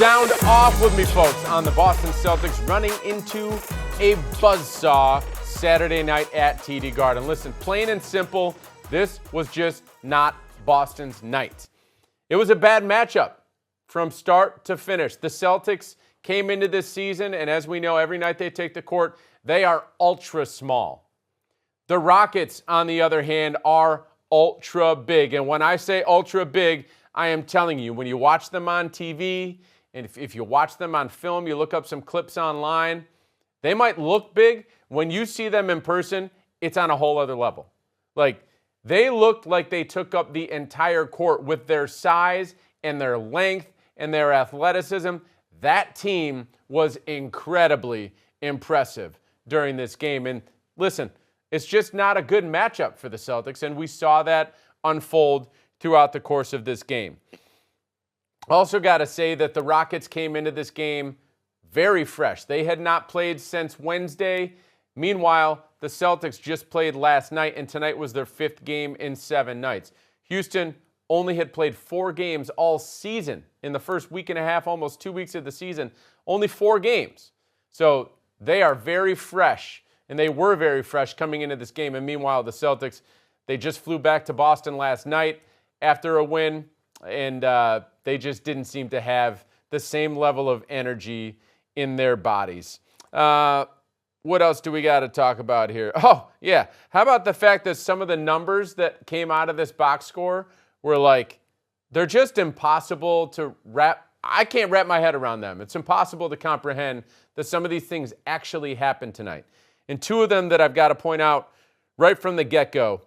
Sound off with me, folks, on the Boston Celtics running into a buzzsaw Saturday night at TD Garden. Listen, plain and simple, this was just not Boston's night. It was a bad matchup from start to finish. The Celtics came into this season, and as we know, every night they take the court, they are ultra small. The Rockets, on the other hand, are ultra big. And when I say ultra big, I am telling you, when you watch them on TV, and if you watch them on film, you look up some clips online, they might look big. When you see them in person, it's on a whole other level. Like, they looked like they took up the entire court with their size and their length and their athleticism. That team was incredibly impressive during this game. And listen, it's just not a good matchup for the Celtics, and we saw that unfold throughout the course of this game. Also got to say that the Rockets came into this game very fresh. They had not played since Wednesday. Meanwhile, the Celtics just played last night, and tonight was their 5th game in 7 nights. Houston only had played 4 games all season in the first week and a half, almost 2 weeks of the season. Only 4 games. So they are very fresh, and they were very fresh coming into this game. And meanwhile, the Celtics, they just flew back to Boston last night after a win, and they just didn't seem to have the same level of energy in their bodies. What else do we got to talk about here? Oh, yeah. How about the fact that some of the numbers that came out of this box score were like, they're just impossible to wrap. I can't wrap my head around them. It's impossible to comprehend that some of these things actually happened tonight. And 2 of them that I've got to point out right from the get-go.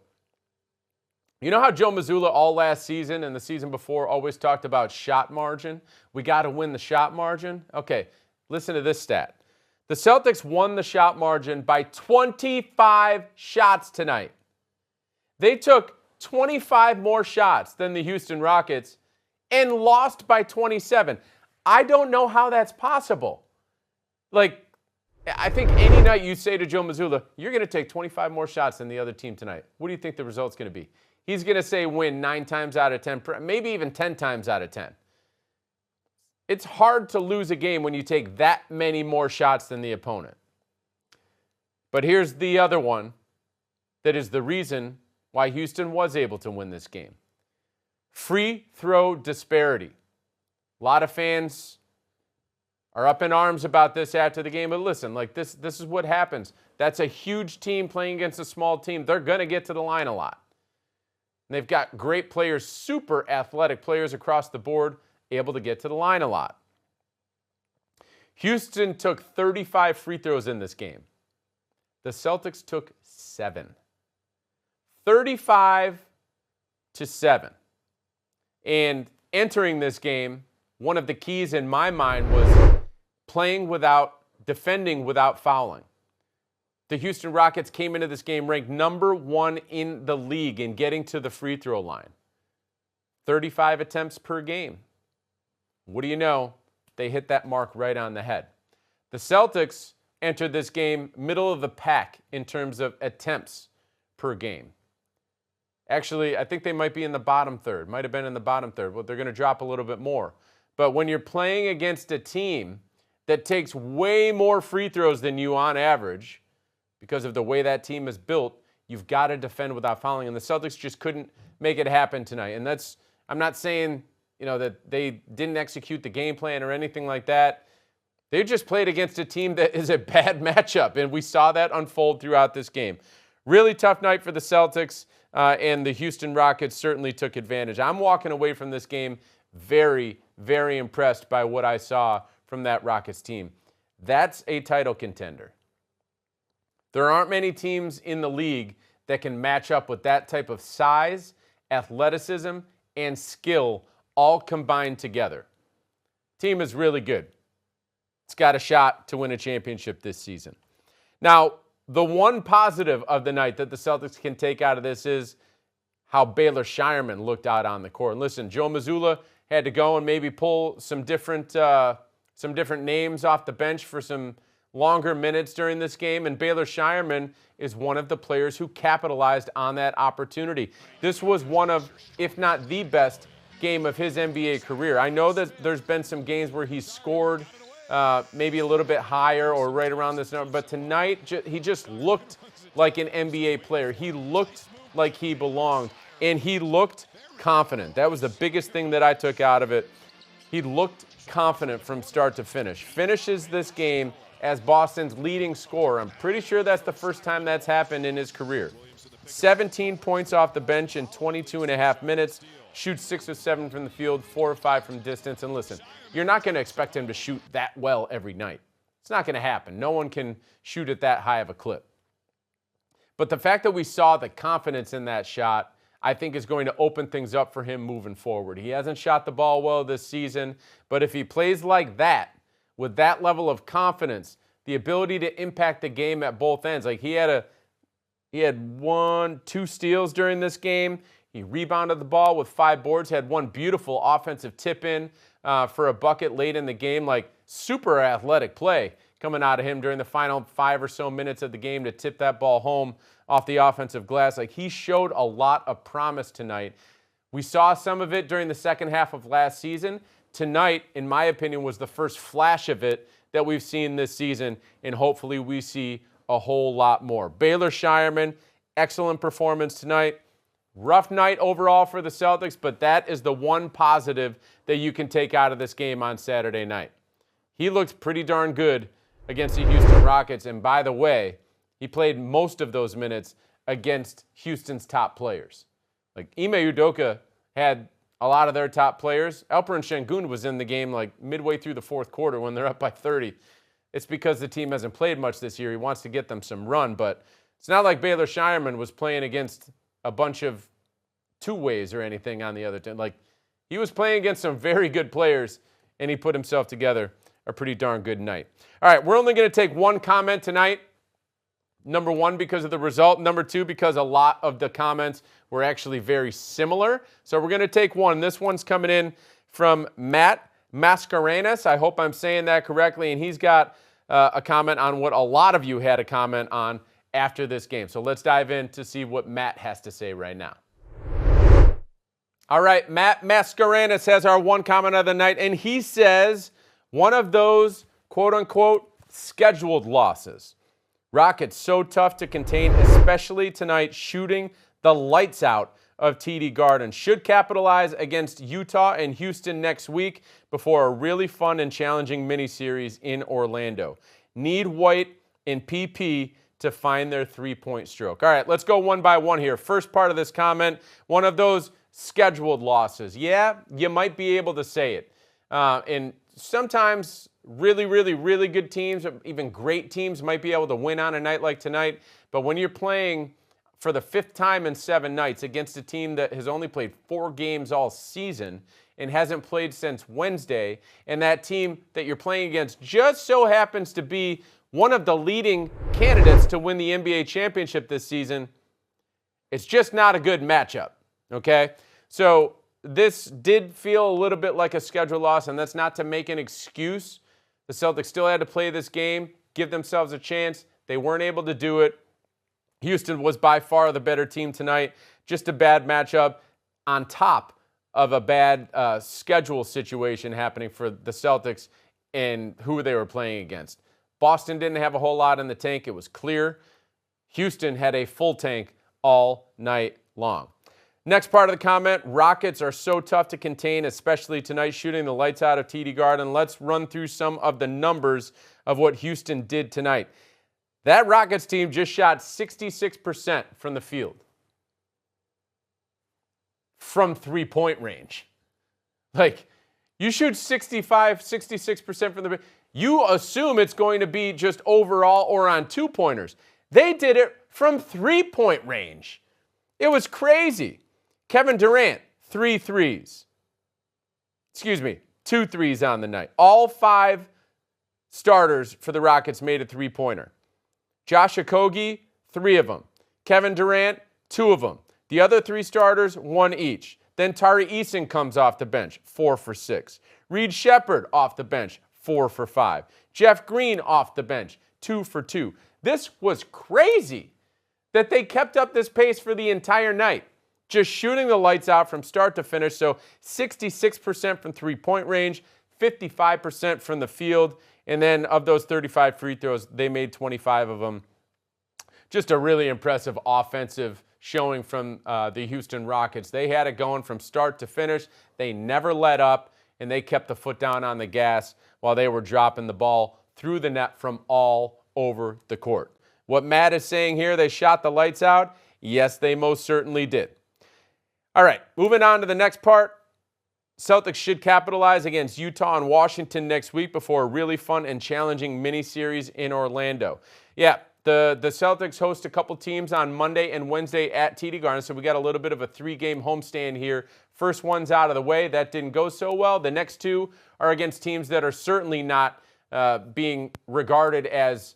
You know how Joe Mazzulla all last season and the season before always talked about shot margin? We got to win the shot margin. Okay, listen to this stat. The Celtics won the shot margin by 25 shots tonight. They took 25 more shots than the Houston Rockets and lost by 27. I don't know how that's possible. Like, I think any night you say to Joe Mazzulla, you're going to take 25 more shots than the other team tonight. What do you think the result's going to be? He's going to say win 9 times out of 10, maybe even 10 times out of 10. It's hard to lose a game when you take that many more shots than the opponent. But here's the other one that is the reason why Houston was able to win this game. Free throw disparity. A lot of fans are up in arms about this after the game, but listen, like this is what happens. That's a huge team playing against a small team. They're going to get to the line a lot. And they've got great players, super athletic players across the board, able to get to the line a lot. Houston took 35 free throws in this game. The Celtics took 7. 35-7. And entering this game, one of the keys in my mind was defending without fouling. The Houston Rockets came into this game ranked number 1 in the league in getting to the free throw line. 35 attempts per game. What do you know? They hit that mark right on the head. The Celtics entered this game middle of the pack in terms of attempts per game. Actually, I think they might be in the bottom third. Might have been in the bottom third. Well, they're going to drop a little bit more. But when you're playing against a team that takes way more free throws than you on average, because of the way that team is built, you've got to defend without fouling. And the Celtics just couldn't make it happen tonight. And I'm not saying, that they didn't execute the game plan or anything like that. They just played against a team that is a bad matchup, and we saw that unfold throughout this game. Really tough night for the Celtics, and the Houston Rockets certainly took advantage. I'm walking away from this game very, very impressed by what I saw from that Rockets team. That's a title contender. There aren't many teams in the league that can match up with that type of size, athleticism, and skill all combined together. Team is really good. It's got a shot to win a championship this season. Now, the one positive of the night that the Celtics can take out of this is how Baylor Scheierman looked out on the court. And listen, Joe Mazzulla had to go and maybe pull some different names off the bench for some longer minutes during this game, and Baylor Scheierman is one of the players who capitalized on that opportunity. This was one of, if not the best, game of his NBA career. I know that there's been some games where he's scored maybe a little bit higher or right around this number, but tonight he just looked like an NBA player. He looked like he belonged, and he looked confident. That was the biggest thing that I took out of it. He looked confident from start to finish. Finishes this game as Boston's leading scorer. I'm pretty sure that's the first time that's happened in his career. 17 points off the bench in 22 and a half minutes. Shoots 6 of 7 from the field, 4 of 5 from distance. And listen, you're not going to expect him to shoot that well every night. It's not going to happen. No one can shoot at that high of a clip. But the fact that we saw the confidence in that shot, I think is going to open things up for him moving forward. He hasn't shot the ball well this season, but if he plays like that, with that level of confidence, the ability to impact the game at both ends, like he had 2 steals during this game. He rebounded the ball with 5 boards, had one beautiful offensive tip-in for a bucket late in the game, like super athletic play coming out of him during the final 5 or so minutes of the game to tip that ball home off the offensive glass. Like, he showed a lot of promise tonight. We saw some of it during the second half of last season. Tonight, in my opinion, was the first flash of it that we've seen this season, and hopefully we see a whole lot more. Baylor Scheierman, excellent performance tonight. Rough night overall for the Celtics, but that is the one positive that you can take out of this game on Saturday night. He looked pretty darn good against the Houston Rockets, and by the way, he played most of those minutes against Houston's top players. Like, Ime Udoka had a lot of their top players. Alperen Sengun was in the game like midway through the fourth quarter when they're up by 30. It's because the team hasn't played much this year. He wants to get them some run, but it's not like Baylor Scheierman was playing against a bunch of two-ways or anything on the other team. Like, he was playing against some very good players, and he put himself together a pretty darn good night. All right, we're only going to take one comment tonight. Number one, because of the result. Number two, because a lot of the comments were actually very similar. So we're going to take one. This one's coming in from Matt Mascarenas. I hope I'm saying that correctly. And he's got a comment on what a lot of you had a comment on after this game. So let's dive in to see what Matt has to say right now. All right, Matt Mascarenas has our one comment of the night, and he says one of those quote-unquote scheduled losses. Rockets so tough to contain, especially tonight, shooting the lights out of TD Garden. Should capitalize against Utah and Houston next week before a really fun and challenging mini-series in Orlando. Need White and PP to find their three-point stroke. All right, let's go one by one here. First part of this comment, one of those scheduled losses. Yeah, you might be able to say it. And sometimes really, really, really good teams, even great teams, might be able to win on a night like tonight. But when you're playing for the 5th time in 7 nights against a team that has only played 4 games all season and hasn't played since Wednesday, and that team that you're playing against just so happens to be one of the leading candidates to win the NBA championship this season, it's just not a good matchup, okay? So this did feel a little bit like a schedule loss, and that's not to make an excuse. The Celtics still had to play this game, give themselves a chance. They weren't able to do it. Houston was by far the better team tonight. Just a bad matchup on top of a bad schedule situation happening for the Celtics and who they were playing against. Boston didn't have a whole lot in the tank. It was clear. Houston had a full tank all night long. Next part of the comment, Rockets are so tough to contain, especially tonight, shooting the lights out of TD Garden. Let's run through some of the numbers of what Houston did tonight. That Rockets team just shot 66% from the field. From three-point range. Like, you shoot 66% from the, you assume it's going to be just overall or on two-pointers. They did it from three-point range. It was crazy. Kevin Durant, 3 threes. Excuse me, 2 threes on the night. All 5 starters for the Rockets made a three-pointer. Josh Okogie, 3 of them. Kevin Durant, 2 of them. The other 3 starters, 1 each. Then Tari Eason comes off the bench, 4 for 6. Reed Sheppard off the bench, 4 for 5. Jeff Green off the bench, 2 for 2. This was crazy that they kept up this pace for the entire night. just shooting the lights out from start to finish. So 66% from three-point range, 55% from the field. And then of those 35 free throws, they made 25 of them. Just a really impressive offensive showing from the Houston Rockets. They had it going from start to finish. They never let up, and they kept the foot down on the gas while they were dropping the ball through the net from all over the court. What Matt is saying here, they shot the lights out. Yes, they most certainly did. All right, moving on to the next part. Celtics should capitalize against Utah and Washington next week before a really fun and challenging mini-series in Orlando. Yeah, the Celtics host a couple teams on Monday and Wednesday at TD Garden, so we got a little bit of a three-game homestand here. First one's out of the way. That didn't go so well. The next two are against teams that are certainly not being regarded as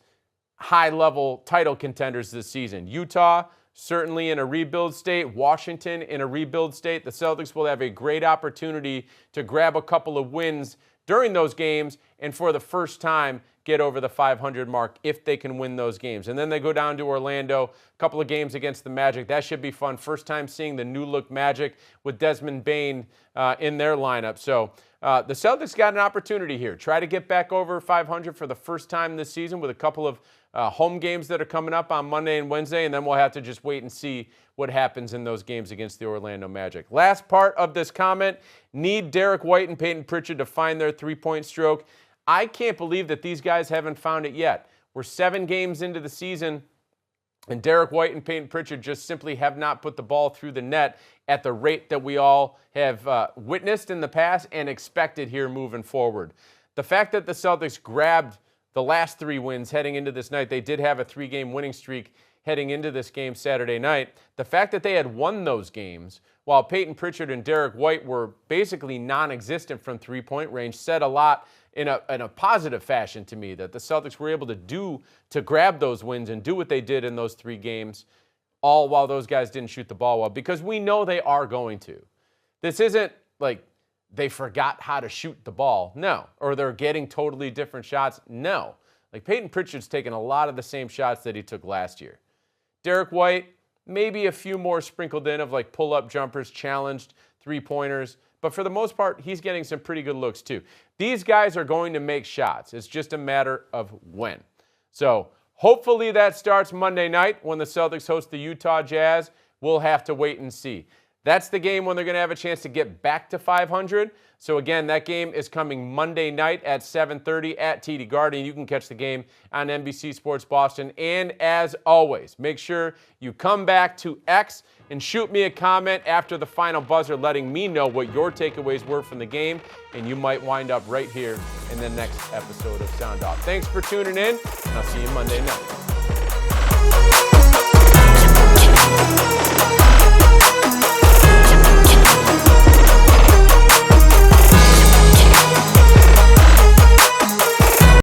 high-level title contenders this season. Utah, certainly in a rebuild state. Washington in a rebuild state. The Celtics will have a great opportunity to grab a couple of wins during those games and for the first time get over the 500 mark if they can win those games. And then they go down to Orlando, a couple of games against the Magic. That should be fun. First time seeing the new look Magic with Desmond Bane in their lineup. So the Celtics got an opportunity here. Try to get back over 500 for the first time this season with a couple of home games that are coming up on Monday and Wednesday, and then we'll have to just wait and see what happens in those games against the Orlando Magic. Last part of this comment, need Derek White and Peyton Pritchard to find their three-point stroke. I can't believe that these guys haven't found it yet. We're 7 games into the season, and Derek White and Peyton Pritchard just simply have not put the ball through the net at the rate that we all have witnessed in the past and expected here moving forward. The fact that the Celtics grabbed the last 3 wins heading into this night, they did have a 3-game winning streak heading into this game Saturday night. The fact that they had won those games while Peyton Pritchard and Derek White were basically non-existent from three-point range said a lot in a positive fashion to me, that the Celtics were able to grab those wins and do what they did in those 3 games, all while those guys didn't shoot the ball well, because we know they are going to. This isn't like they forgot how to shoot the ball. No. Or they're getting totally different shots. No. Like Peyton Pritchard's taken a lot of the same shots that he took last year. Derek White, maybe a few more sprinkled in of like pull-up jumpers, challenged three-pointers. But for the most part, he's getting some pretty good looks too. These guys are going to make shots. It's just a matter of when. So hopefully that starts Monday night when the Celtics host the Utah Jazz. We'll have to wait and see. That's the game when they're going to have a chance to get back to 500. So again, that game is coming Monday night at 7:30 at TD Garden. You can catch the game on NBC Sports Boston. And as always, make sure you come back to X and shoot me a comment after the final buzzer letting me know what your takeaways were from the game. And you might wind up right here in the next episode of Sound Off. Thanks for tuning in, and I'll see you Monday night.